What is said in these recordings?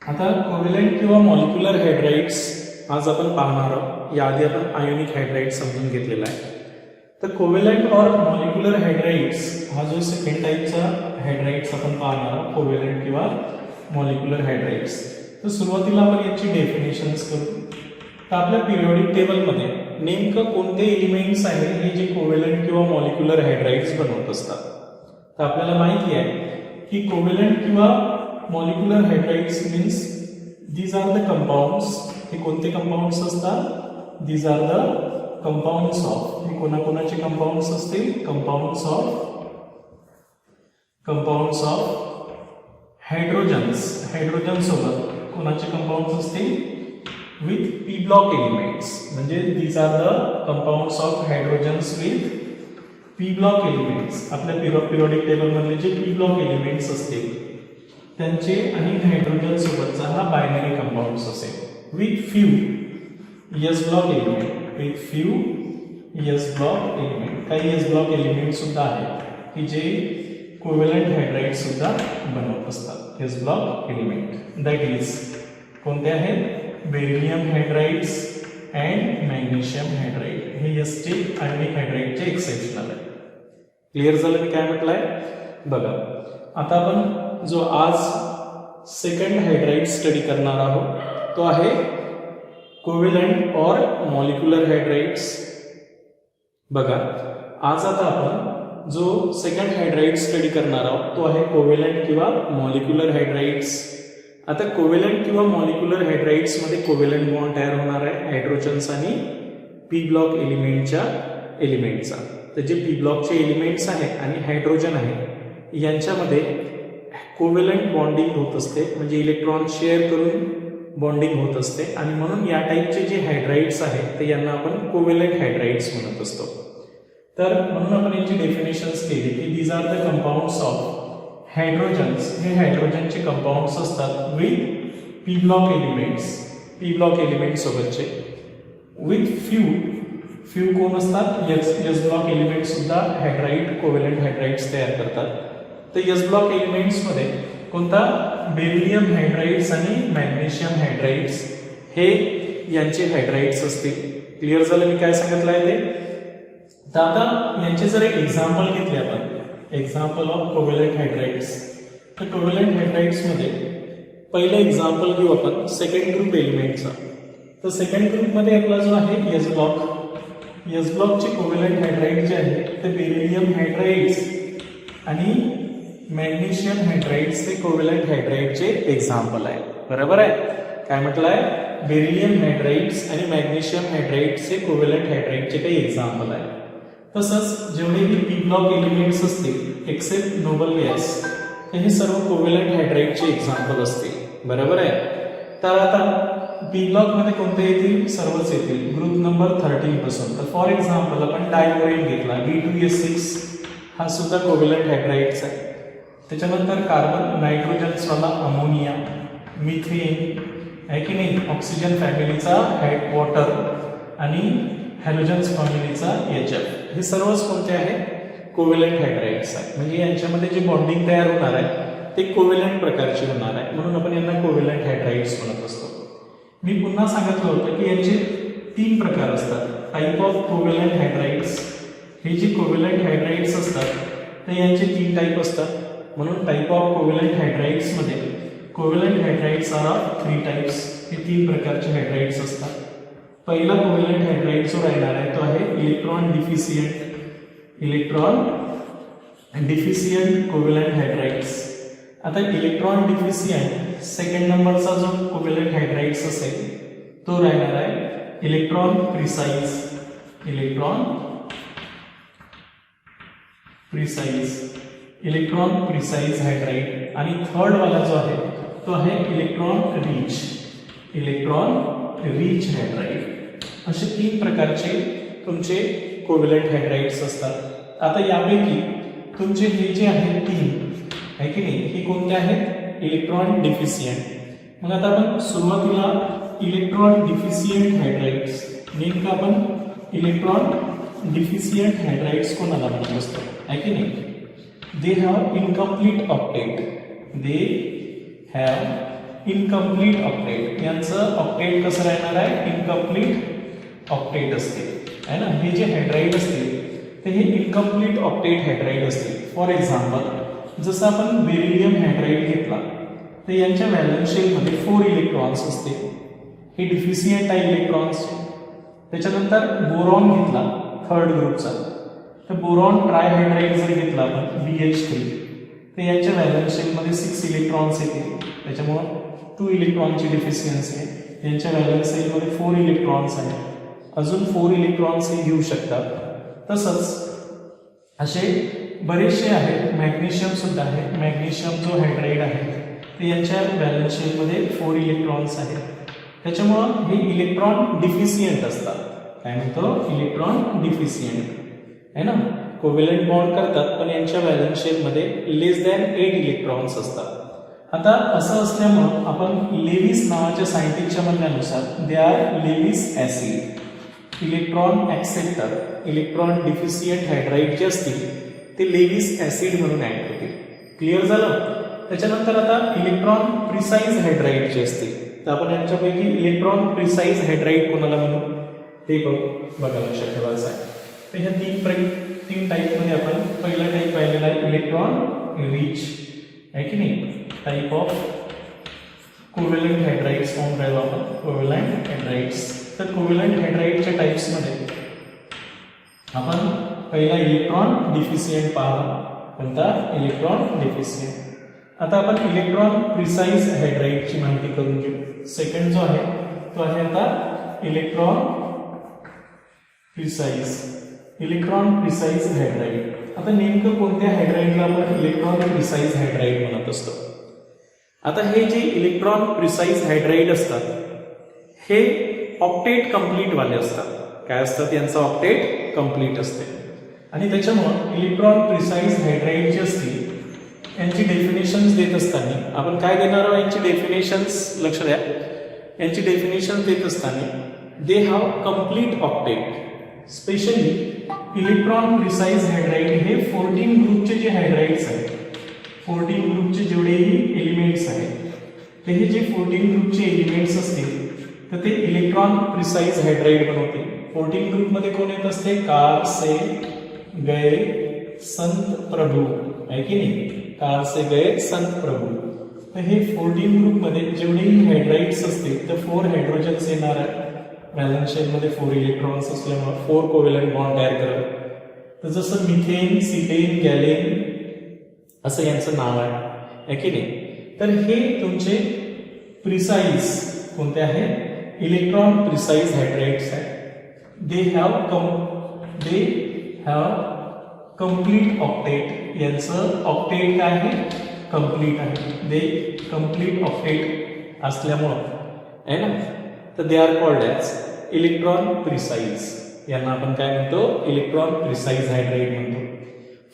आता कोव्हॅलेंट किंवा मॉलिक्युलर हायड्राइड्स आज आपण पाहणार आहोत. याआधी आपण आयोनिक हायड्राइड्स समजून घेतलेला आहे. तर कोव्हॅलेंट और मॉलिक्युलर हायड्राइड्स हा जो सेकंड टाईपचा हायड्राइड्स आपण पाहणार आहोत, कोव्हॅलेंट किंवा मॉलिक्युलर हायड्राइड्स. तर सुरुवातीला आपण याची डेफिनेशन्स करू. तर आपल्या पिरियोडिक टेबलमध्ये नेमकं कोणते एलिमेंट्स आहेत हे जे कोव्हॅलेंट किंवा मॉलिक्युलर हायड्राइड्स बनवत असतात. तर आपल्याला माहिती आहे की कोव्हॅलेंट किंवा molecular hydrides means these are the compounds. हे कोणते कंपाऊंड्स असतात? These are the compounds of. हे कोणाकोणाचे कंपाऊंड्स असतील? Compounds of hydrogens. हायड्रोजन सोबत कोणाचे कंपाऊंड्स असतील? With P block elements. म्हणजे these are the compounds of hydrogens with P block elements. आपल्या पिरियोडिक टेबल मधले जे पी ब्लॉक एलिमेंट्स असतील त्यांचे आणि हायड्रोजन सोबतचा हा बायनरी कंपाऊंड्स असेल. With few S block element. With few S block element. काही एस ब्लॉक एलिमेंट सुद्धा आहेत की जे कोव्हॅलेंट हायड्राइड सुद्धा बनवत असतात. S block element that is कोणते आहेत? Beryllium hydrides and magnesium hydride. हे एसचे आयोनिक हायड्राइडचे एक्सेप्शनल आहे. क्लिअर झालं मी काय म्हटलंय? बघा आता आपण जो आज सेकंड हायड्राइड स्टडी करणार आहोत तो आहे कोव्हॅलेंट और मॉलिक्युलर हायड्राइड्स. बघा आज आता आपण जो सेकंड हायड्राइड स्टडी करणार आहोत तो आहे कोव्हॅलेंट किंवा मॉलिक्युलर हायड्राइड्स. आता कोव्हॅलेंट किंवा मॉलिक्युलर हायड्राइड्स मध्ये कोव्हॅलेंट बॉन्ड तयार होणार आहे हायड्रोजन्स आणि पी ब्लॉक एलिमेंटचा. तर जे पी ब्लॉकचे एलिमेंट्स आहेत आणि हायड्रोजन आहे यांच्यामध्ये कोव्हॅलेंट बॉन्डिंग होत असते. म्हणजे इलेक्ट्रॉन शेअर करून बॉन्डिंग होत असते आणि म्हणून या टाईपचे जे हायड्राइड्स आहेत ते यांना आपण कोव्हॅलेंट हायड्राइड्स म्हणत असतो. तर म्हणून आपण याची डेफिनेशन्स केली की these are the compounds of hydrogens. हे हायड्रोजनचे कंपाऊंड्स असतात विथ पी ब्लॉक एलिमेंट सोबतचे. विथ फ्यू कोण असतात? एस ब्लॉक एलिमेंट सुद्धा हायड्राइड कोव्हॅलेंट हायड्राइड्स तयार करतात. तर एस ब्लॉक एलिमेंट्स मध्ये कोणता? बेरिलियम हायड्राइड्स आणि मॅग्नेशियम हायड्राइड्स हे यांचे हायड्राइड्स असतील. क्लिअर झालं मी काय सांगितलं आहे ते? तर आता यांचे जर एक एक्झाम्पल घेतले आपण, एक्झाम्पल ऑफ कोव्हॅलेंट हायड्राइड्स. तर कोव्हॅलेंट हायड्राइड्स मध्ये पहिलं एक्झाम्पल घेऊ आपण सेकंड ग्रुप एलिमेंटचा. तर सेकंड ग्रुपमध्ये आपला जो आहे एस ब्लॉकचे कोव्हॅलेंट हायड्राइड जे आहे ते बेरिलियम हायड्राइड्स आणि मॅग्नेशियम हायड्राइड्स हे कोव्हॅलेंट हायड्राइडचे एक्झाम्पल आहे. बरोबर आहे? काय म्हटलंय? बेरिलियम हायड्राइड्स आणि मॅग्नेशियम हायड्राइड्स हे कोव्हॅलेंट हायड्राइडचे काही एक्झाम्पल आहे. तसंच जेवढे पी ब्लॉक एलिमेंट्स असतील एक्सेप्ट नोबल गॅस हे सर्व कोव्हॅलेंट हायड्राइडचे एक्झाम्पल असतील. बरोबर आहे? तर आता पी ब्लॉक मध्ये कोणते येतील? सर्वच येतील ग्रुप नंबर 13 पासून. तर फॉर एक्झाम्पल आपण डायक्लोरीन घेतला, B2S6 हा सुद्धा कोव्हॅलेंट हायड्राइड्स आहे. त्याच्यानंतर कार्बन नायट्रोजन्सवाला अमोनिया, मिथेन आहे की नाही, ऑक्सिजन फॅमिलीचा वॉटर आणि हॅलोजन्स फॅमिलीचा HF. हे सर्वच कोणते आहेत? कोव्हॅलेंट हायड्राइड्स आहे. म्हणजे यांच्यामध्ये जे बॉन्डिंग तयार होणार आहे ते कोव्हॅलेंट प्रकारचे होणार आहे. म्हणून आपण यांना कोव्हॅलेंट हायड्राइड्स म्हणत असतो. मी पुन्हा सांगितलं होतं की यांचे 3 प्रकार असतात. Type of covalent hydrides. हे जे कोव्हॅलेंट हायड्राइड्स असतात ते यांचे 3 टाईप असतात. म्हणून टाईप ऑफ कोव्हॅलेंट हायड्राइड्स मध्ये कोव्हॅलेंट हायड्राइड्स आर ऑफ 3 टाइप्स. हे 3 प्रकारचे हायड्राइड्स असतात. पहिला कोव्हॅलेंट हायड्राइड जो राहणार आहे तो आहे इलेक्ट्रॉन डिफिशियंट कोव्हॅलेंट हायड्राइड्स. आता इलेक्ट्रॉन डिफिशियंट सेकंड नंबरचा जो कोव्हॅलेंट हायड्राइड्स असेल तो राहणार आहे इलेक्ट्रॉन प्रिसाइज हायड्राइड. आणि थर्ड वाला जो आहे तो आहे इलेक्ट्रॉन रिच हायड्राइड. असे 3 प्रकारचे तुमचे कोव्हॅलेंट हायड्राइड्स असतात. आता यापैकी तुमचे हे जे आहेत 3 आहे की नाही हे कोणते आहेत? Electron deficient. मग आता आपण सुरुवातीला इलेक्ट्रॉन डिफिशियंट हायड्राइड्स, नेमकं आपण इलेक्ट्रॉन डिफिशियंट हायड्राइड्स कोणाला म्हणत असतो आहे की नाही? they have incomplete octet. They have incomplete octet. यांचं ऑक्टेट कसं राहणार आहे? इनकम्प्लीट ऑक्टेट असते आहे ना. हे जे हायड्राईड असते ते हे इनकम्प्लीट ऑक्टेट हायड्राईड असते. फॉर एक्झाम्पल जसं आपण बेरिलियम हायड्राईड घेतला तर यांच्या व्हॅलन्स शेलमध्ये 4 इलेक्ट्रॉन्स असते. हे डिफिशियंट आहे इलेक्ट्रॉन्सचे. त्याच्यानंतर बोरॉन घेतला थर्ड ग्रुपचा, तर बोरॉन ट्रायहायड्राईड जर घेतला आपण BH3 तर यांच्या व्हॅलन्स शेलमध्ये 6 इलेक्ट्रॉन्स येते. त्याच्यामुळं 2 इलेक्ट्रॉनची डिफिशियन्सी आहे. यांच्या व्हॅलन्स शेलमध्ये 4 इलेक्ट्रॉन्स आहेत. अजून 4 इलेक्ट्रॉन्स हे घेऊ शकतात. तसंच असे बरेचसे आहेत. मॅग्नेशियम सुद्धा आहे. मॅग्नेशियम जो हायड्राईड आहे ते यांच्या व्हॅलन्स शेलमध्ये 4 इलेक्ट्रॉन्स आहेत. त्याच्यामुळं हे इलेक्ट्रॉन डिफिशियंट असतात. काय म्हणतो? इलेक्ट्रॉन डिफिशियंट आहे ना. कोव्हॅलंट बॉन्ड करतात पण यांच्या व्हॅलन्स शेलमध्ये लेस दॅन 8 इलेक्ट्रॉन्स असतात. आता असं असल्यामुळं आपण लेविस नावाच्या सायंटिस्टच्या म्हणण्यानुसार they are Lewis acid. Electron acceptor, electron deficient hydride जे असतील ते लेविस ॲसिड म्हणून ॲड होतील. क्लिअर झालं? त्याच्यानंतर आता इलेक्ट्रॉन प्रिसाईज हायड्राईड जे असतील तर आपण यांच्यापैकी इलेक्ट्रॉन प्रिसाईज हायड्राईड कोणाला म्हणू ते बघा लक्षात ठेवायचं आहे. तर ह्या तीन टाईपमध्ये आपण पहिला टाईप पाहिलेला आहे इलेक्ट्रॉन रिच आहे की नाही. टाईप ऑफ कोव्हॅलंट हायड्राईड्स फॉर्म राहिलो आपण कोव्हॅलंट हायड्राईड्स. तर कोव्हॅलंट हायड्राईडच्या टाईप्समध्ये आपण पहिला इलेक्ट्रॉन डिफिशियंट पाहला. कोणता? Electron deficient. आता आपण इलेक्ट्रॉन प्रिसाईज हायड्राईडची माहिती करून घेऊ. सेकंड जो आहे तो आहे आता electron precise. Electron precise hydride. आता नेमकं कोणत्या हायड्राईडला आपण इलेक्ट्रॉन प्रिसाईज हायड्राईड म्हणत असतो? आता हे जे इलेक्ट्रॉन प्रिसाईज हायड्राईड असतात हे ऑक्टेट कंप्लीट वाले असतात. काय असतात? यांचं ऑक्टेट कंप्लीट असते. आणि त्याच्यामुळं इलेक्ट्रॉन प्रिसाईज हायड्राईड जे असतील यांची डेफिनेशन्स देत असताना आपण काय देणार आहोत? यांची डेफिनेशन्स लक्ष द्या. यांची डेफिनेशन्स देत असताना they have complete octet. Specially electron precise hydride हे 14 ग्रुपचे जे हायड्राईड्स आहेत, 14 ग्रुपचे जेवढेही एलिमेंट्स आहेत ते हे जे 14 ग्रुपचे एलिमेंट्स असतील तर ते इलेक्ट्रॉन प्रिसाईज हायड्राईड बनवते. 14 ग्रुपमध्ये कोण येत असते? कार से गए संत प्रभू आहे की नाही. कार से गए संत प्रभू. तर हे 14 ग्रुपमध्ये जेवढेही हायड्राईड्स असतील तर 4 हायड्रोजन्स येणार आहे. व्हॅलन्स शेलमध्ये 4 इलेक्ट्रॉन्स असल्यामुळे 4 कोव्हॅलंट बॉन्ड तयार करत. तर जसं मिथेन, सिटेन, गॅलेन असं यांचं नाव आहे की नाही. तर हे तुमचे प्रिसाईज कोणते आहेत? इलेक्ट्रॉन प्रिसाईज हायड्राईड्स आहेत. They have complete octet. यांचं ऑक्टेट काय आहे? कंप्लीट आहे. दे कंप्लीट ऑक्टेट असल्यामुळं आहे ना. तर they are called as electron precise. यांना आपण काय म्हणतो? इलेक्ट्रॉन प्रिसाईज हायड्राईड म्हणतो.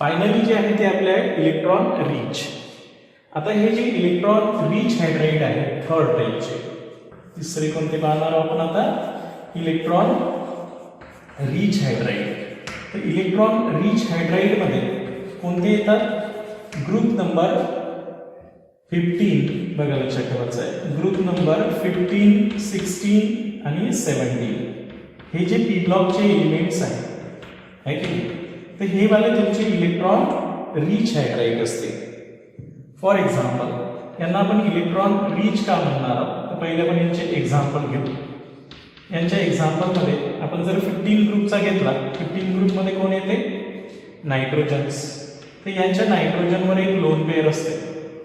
फायनली जे आहे ते आपले आहे इलेक्ट्रॉन रिच. आता हे जे इलेक्ट्रॉन रिच हायड्राईड आहे थर्ड टाईपचे, तिसरे कोणते पाहणार आहोत आपण आता? Electron rich hydride. तर इलेक्ट्रॉन रिच हायड्राईडमध्ये कोणते येतात? ग्रुप नंबर 15 बघा लक्षात ठेवायचं आहे. ग्रुप नंबर 15, 16 आणि 17 हे जे पी ब्लॉकचे एलिमेंट्स आहेत आहे की नाही. तर हे वाले तुमचे इलेक्ट्रॉन रिच हायड्राईड असते. फॉर एक्झाम्पल यांना आपण इलेक्ट्रॉन रिच का म्हणणार आहोत? तर पहिले आपण यांचे एक्झाम्पल घेऊ. यांच्या एक्झाम्पलमध्ये आपण जर 15 ग्रुपचा घेतला, 15 ग्रुपमध्ये कोण येते? नायट्रोजन्स. तर यांच्या नायट्रोजनवर एक लोन पेअर असते.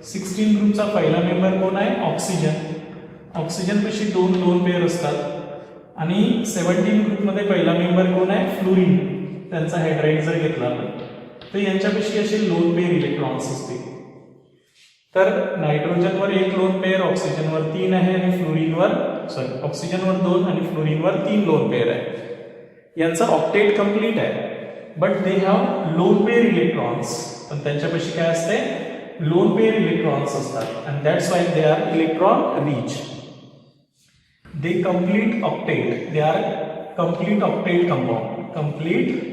16 ग्रुपचा पहिला मेंबर कोण आहे? ऑक्सिजन. ऑक्सिजनपेक्षा 2 लोन पेअर असतात. आणि 17 ग्रुपमध्ये पहिला मेंबर कोण आहे? फ्लोरीन. त्यांचा हायड्राईड जर घेतला आपण तर यांच्यापेक्षा असे लोन पेअर इलेक्ट्रॉन्स असतील. तर नायट्रोजनवर एक लोन पेअर, ऑक्सिजनवर 3 आहे आणि फ्लोरीनवर ऑक्सिजनवर 2 आणि फ्लोरीनवर 3 लोन पेअर आहे. यांचा ऑक्टेट कंप्लीट आहे. But they have lone pair electrons. पण त्यांच्यापाशी काय असते? लोन पेअर इलेक्ट्रॉन्स असतात. And that's why they are electron rich. They complete octet. They are complete octet compound. Complete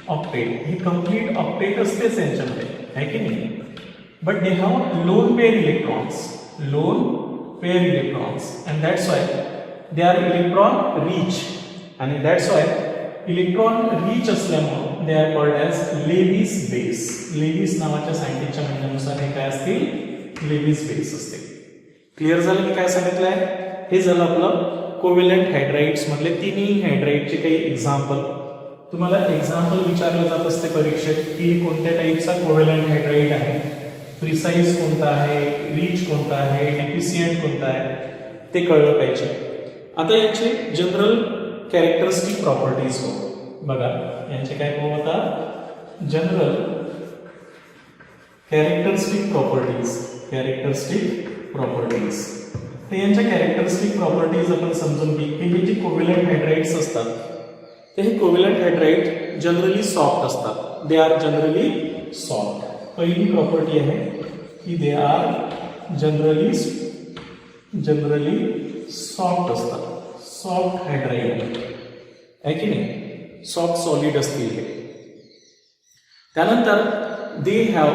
octet he complete octet असतेच यांच्यामध्ये आहे की नाही. But they have lone pair electrons. Loan pair electrons, and that's why they are electron rich, and that's why electron rich असल्यामुळे they are called as Lewis base. Lewis नावाच्या सायंटिस्टच्या म्हणण्यानुसार हे काय असतील, लेविस बेस असते. क्लिअर झालं की काय सांगितलंय? हे झालं आपलं कोव्हॅलेंट हायड्राइड्स मधले तिन्ही हायड्राइडचे काही एक्झाम्पल. तुम्हाला एक्झाम्पल विचारलं जात असते परीक्षेत की कोणत्या टाईपचा कोव्हॅलेंट हायड्राइड आहे, प्रिसाइज कोणता आहे, रिच कोणता आहे, डिफिशियंट कोणता आहे, ते कळलं पाहिजे. आता यांचे जनरल कॅरेक्टरिस्टिक प्रॉपर्टीज हो बघा, यांचे काय हो होता, जनरल कॅरेक्टरिस्टिक प्रॉपर्टीज. तर यांच्या कॅरेक्टरिस्टिक प्रॉपर्टीज आपण समजून घे की हे जे कोव्हॅलेंट हायड्राइड्स असतात ते हे कोव्हॅलेंट हायड्राइड जनरली सॉफ्ट असतात. They are generally soft. पहिली प्रॉपर्टी आहे की दे आर जनरली सॉफ्ट असतात. सॉफ्ट हायड्राइड आहे की नाही, सॉफ्ट सॉलिड असतील हे. त्यानंतर they have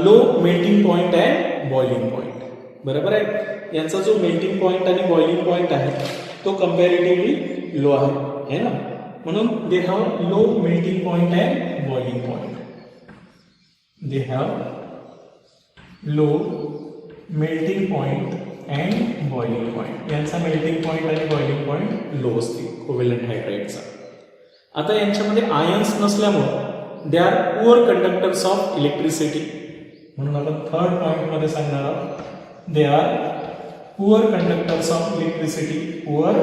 low melting point and boiling point. बरोबर आहे, यांचा जो मेल्टिंग पॉइंट आणि बॉइलिंग पॉइंट आहे तो कंपॅरेटिव्हली लो आहे ना, म्हणून they have low melting point and boiling point. They have low melting point and boiling point. यांचा मेल्टिंग पॉइंट आणि बॉइलिंग पॉइंट लो असते कोव्हॅलेंट हायड्राइडचा. आता यांच्यामध्ये आयन्स नसल्यामुळे they are poor conductors of electricity, म्हणून आपण थर्ड पॉइंट मध्ये सांगणार आहोत they are poor conductors of electricity. Poor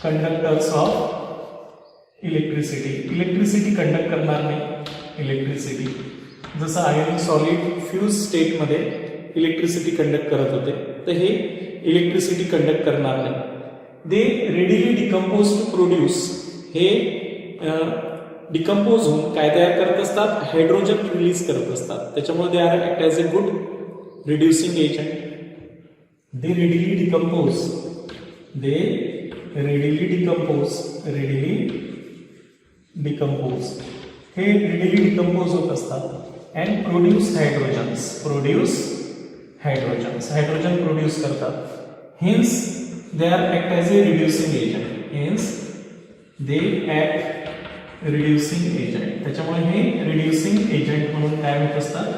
conductors of electricity. Electricity conduct करणार नाही. इलेक्ट्रिसिटी जसं आयनिक सॉलिड फ्यूज स्टेटमध्ये इलेक्ट्रिसिटी कंडक्ट करत होते, तर हे इलेक्ट्रिसिटी कंडक्ट करणार नाही. दे रेडिली डिकम्पोज टू प्रोड्यूस. हे डिकम्पोज होऊन काय तयार करत असतात, हायड्रोजन रिलीज करत असतात. त्याच्यामुळे they are act as a good reducing agent. They readily decompose. They readily decompose. हे रेडिली डिकम्पोज होत असतात and produce hydrogens. Hydrogen produce करतात. Hence they are act as a reducing agent. Hence they act reducing agent. त्याच्यामुळे हे reducing agent म्हणून काय होत असतात,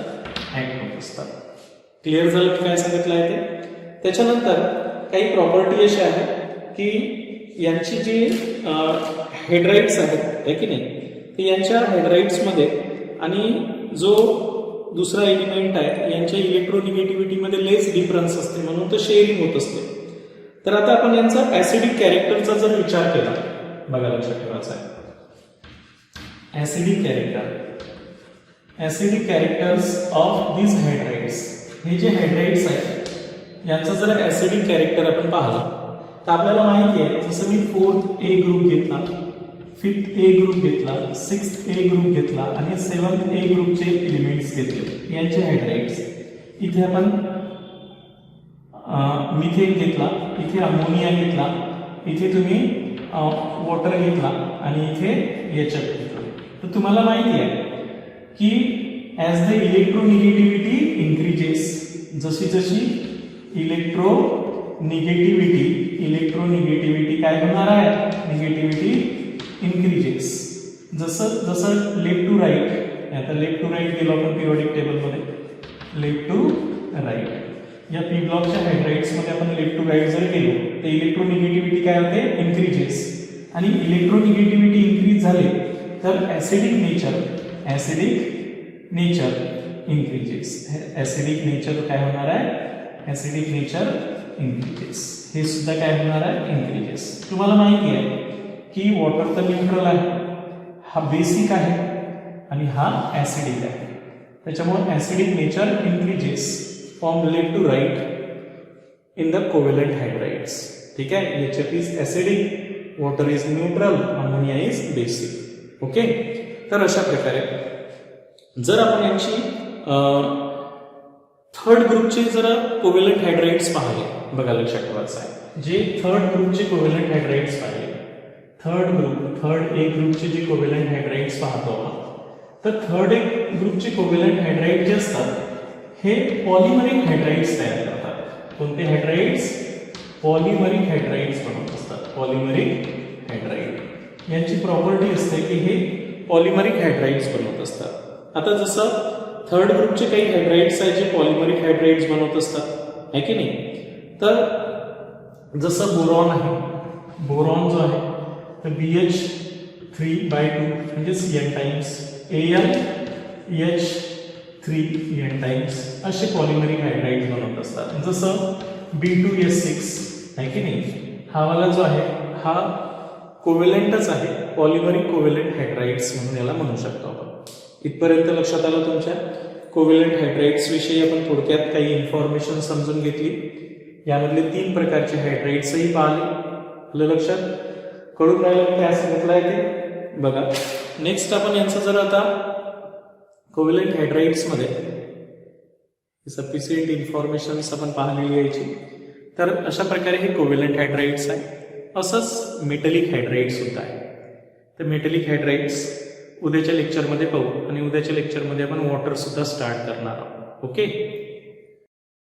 ऍक्ट होत असतात. क्लिअर झालं की काय सांगितलं आहे ते? त्याच्यानंतर काही प्रॉपर्टी अशी आहे की यांची जी हायड्राइड्स आहेत की नाही, ते यांच्या हायड्राइड्समध्ये आणि जो दुसरा एलिमेंट आहे यांच्या इलेक्ट्रोनिगेटिव्हिटीमध्ये लेस डिफरन्स असते, म्हणून तो शेअरिंग होत असते. तर आता आपण यांचा ऍसिडिक कॅरेक्टरचा जर विचार केला, बघा लक्षात ठेवायचा आहे ऍसिडिक कॅरेक्टर्स ऑफ दीज हायड्राइड्स. हे जे हायड्राइड्स आहेत यांचा जर ऍसिडिक कॅरेक्टर आपण पाहिला तर आपल्याला माहिती आहे, जसं मी 4th A ग्रुप घेतला, 5th A ग्रुप घेतला, 6th A ग्रुप घेतला आणि 7th A ग्रुपचे एलिमेंट्स घेतले यांचे हायड्राइड्स. इथे आपण मिथेन घेतला, इथे अमोनिया घेतला, इथे तुम्ही वॉटर घेतला आणि इथे HF घेतला. तर तुम्हाला माहिती आहे की ॲज द इलेक्ट्रोनिगेटिव्हिटी इन्क्रीजेस, जशी जशी इलेक्ट्रोनिगेटिव्हिटी काय होणार आहे, निगेटिव्हिटी इन्क्रीजेस. जसं जसं लेफ्ट टू राईट, आता लेफ्ट टू राईट गेलो आपण पिरियोडिक टेबलमध्ये, लेफ्ट टू राईट या पी ब्लॉकच्या हायड्राइड्समध्ये आपण लेफ्ट टू राईट जर गेलो तर इलेक्ट्रोनिगेटिव्हिटी काय होते, इन्क्रीजेस. आणि इलेक्ट्रोनिगेटिव्हिटी इन्क्रीज झाले तर acidic nature increases. Acidic nature काय होणार आहे, ऍसिडिक नेचर इन्क्रीजेस. हे सुद्धा काय होणार आहे, इन्क्रीजेस. तुम्हाला माहिती आहे की वॉटर तर न्यूट्रल आहे, हा बेसिक आहे आणि हा ऍसिडिक आहे. त्याच्यामुळे acidic nature increases from left to right in the covalent hydrides. ठीक आहे, HF is acidic, water is neutral, ammonia is basic. Okay, तर अशा प्रकारे जर आपण यांची थर्ड ग्रुपचे जरा कोव्हॅलेंट हायड्राइड्स पाहिले, बघा लक्षात ठेवायचं आहे, जे थर्ड ग्रुपचे कोव्हॅलेंट हायड्राइड्स पाहिले, थर्ड A ग्रुपचे जे कोव्हॅलेंट हायड्राइड्स पाहतो आपण, तर थर्ड A ग्रुपचे कोव्हॅलेंट हायड्राइड जे असतात हे पॉलिमरिक हायड्राइड्स तयार करतात. कोणते हायड्राइड्स? पॉलिमरिक हायड्राइड्स बनवत असतात. पॉलिमरिक हायड्राइड यांची प्रॉपर्टी असते की हे पॉलिमरिक हायड्राइड्स बनवत असतात. आता जसं थर्ड ग्रुपचे काही हायड्राइड्स आहेत जे पॉलिमरिक हायड्राइड्स बनवत असतात, आहे की नाही? तर जसं बोरॉन आहे, बोरॉन जो आहे तर BH3/2 म्हणजे Cn टाइम्स, AlH3N टाइम्स असे पॉलिमरिक हायड्राइड्स बनवत असतात. जसं B2S6 आहे की नाही, हा वाला जो आहे हा कोव्हॅलेंटच आहे, पॉलिमरिक कोव्हॅलेंट हायड्राइड्स म्हणून याला म्हणू शकतो आपण. इथपर्यंत लक्षात आलं तुमच्या? कोव्हॅलेंट हायड्राइड्स विषयी आपण थोडक्यात काही इन्फॉर्मेशन समजून घेतली. यामधले 3 प्रकारचे हायड्राइड्सही पाहिले. आपलं लक्षात कळून राहिलं काय सांगितलं आहे ते बघा. नेक्स्ट आपण यांचं जर आता कोव्हॅलेंट हायड्राइड्समध्ये सफिशियंट इन्फॉर्मेशन आपण पाहिलेली यायची. तर अशा प्रकारे हे कोव्हॅलेंट हायड्राइड्स आहे. असंच मेटलिक हायड्राइड सुद्धा आहे. तर मेटलिक हायड्राइड्स उद्याच्या लेक्चरमध्ये पाहू आणि उद्याच्या लेक्चरमध्ये आपण वॉटर सुद्धा स्टार्ट करणार आहोत. ओके.